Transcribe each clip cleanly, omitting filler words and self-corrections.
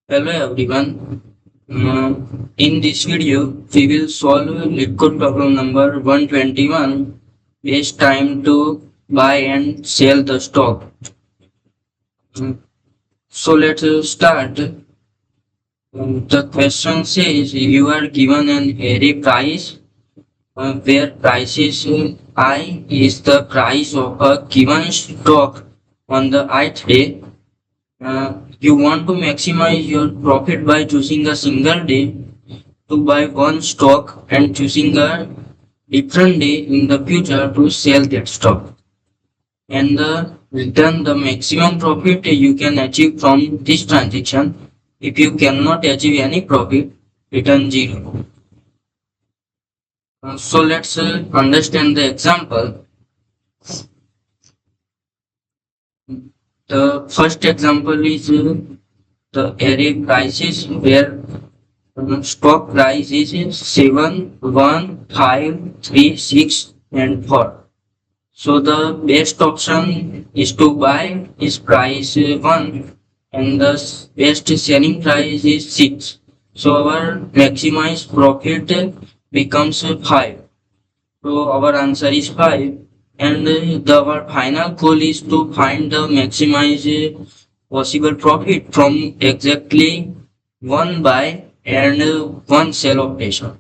Hello everyone. In this video, we will solve liquid problem number 121. Waste time to buy and sell the stock. Mm, So let's start. The question says you are given an array price where price is I is the price of a given stock on the ith day. You want to maximize your profit by choosing a single day to buy one stock and choosing a different day in the future to sell that stock. And the return the maximum profit you can achieve from this transaction. If you cannot achieve any profit, return zero. So let's understand the example. The first example is the array prices where stock price is 7, 1, 5, 3, 6 and 4. So the best option is to buy is price 1 and the best selling price is 6. So our maximized profit becomes 5. So our answer is 5 and our final goal is to find the maximized possible profit from exactly one buy and one sell operation.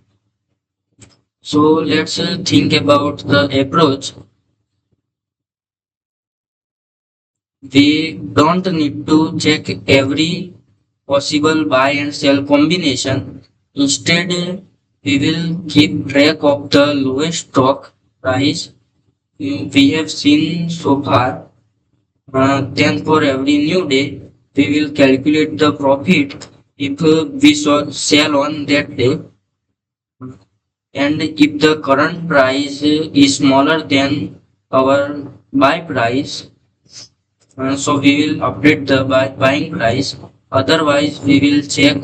So let's think about the approach. We don't need to check every possible buy and sell combination. Instead, we will keep track of the lowest stock price we have seen so far. Then for every new day, we will calculate the profit if we sell on that day. And if the current price is smaller than our buy price, so we will update the buying price. Otherwise, we will check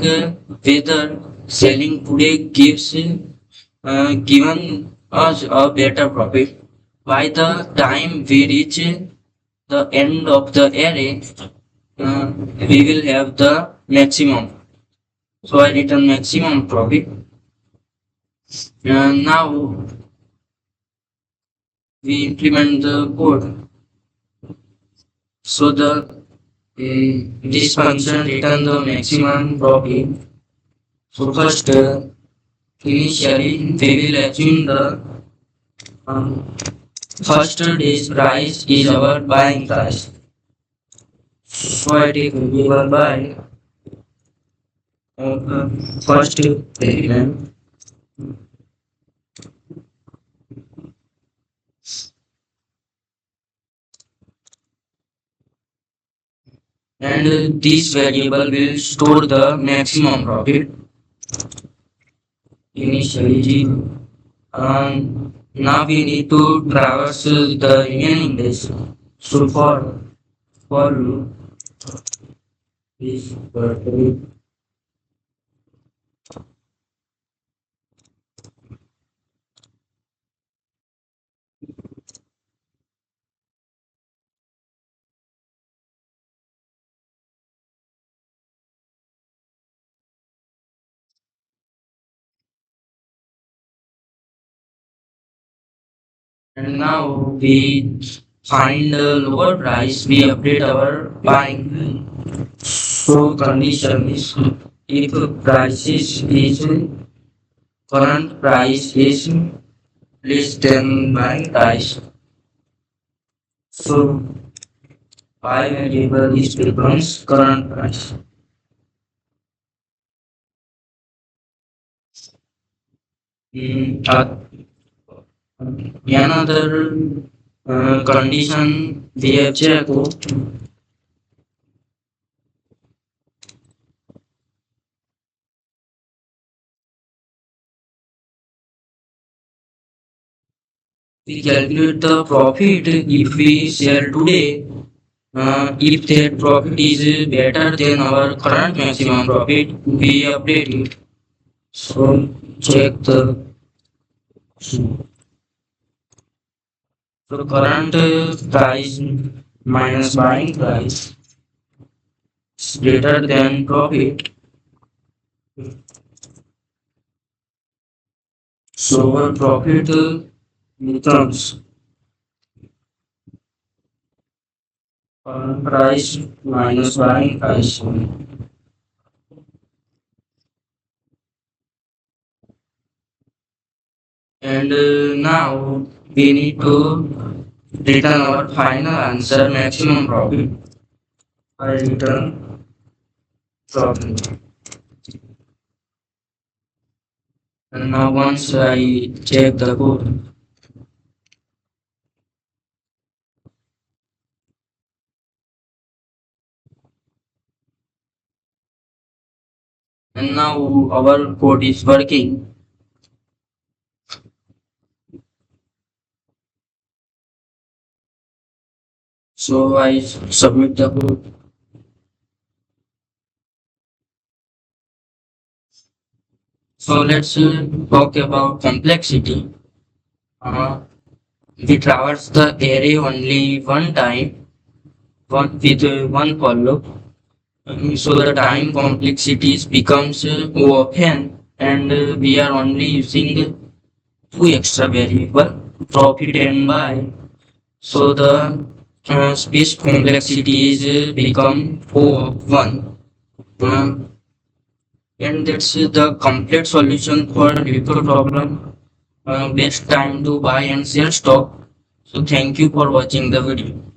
whether selling today gives given us a better profit. By the time we reach the end of the array, we will have the maximum. So I return maximum profit. Now we implement the code. So this function return the maximum profit. So first, initially we will assume the um, first day's price is our buying price. So I take variable buy first element and this variable will store the maximum profit initially 0. Now we need to traverse the remaining days. So for loop is and now we find the lower price, we update our buying. So condition is if prices is current price is less than buying price. So buy variable is becomes current price. Uh, Another condition we have checked. We calculate the profit if we sell today. If that profit is better than our current maximum profit, we update it. So check the current price minus buying price. greater than profit. So our profit returns on price minus buying price. And now we need to return our final answer maximum profit. I return profit. And now once I check the code, and now our code is working. So I submit the code. So let's talk about complexity. Uh, we traverse the array only one time, one with one for loop. So the time complexities becomes open, and we are only using two extra variable, profit and buy. So the space complexities become O1. Uh, and that's the complete solution for Wipro problem. Best time to buy and sell stock. So thank you for watching the video.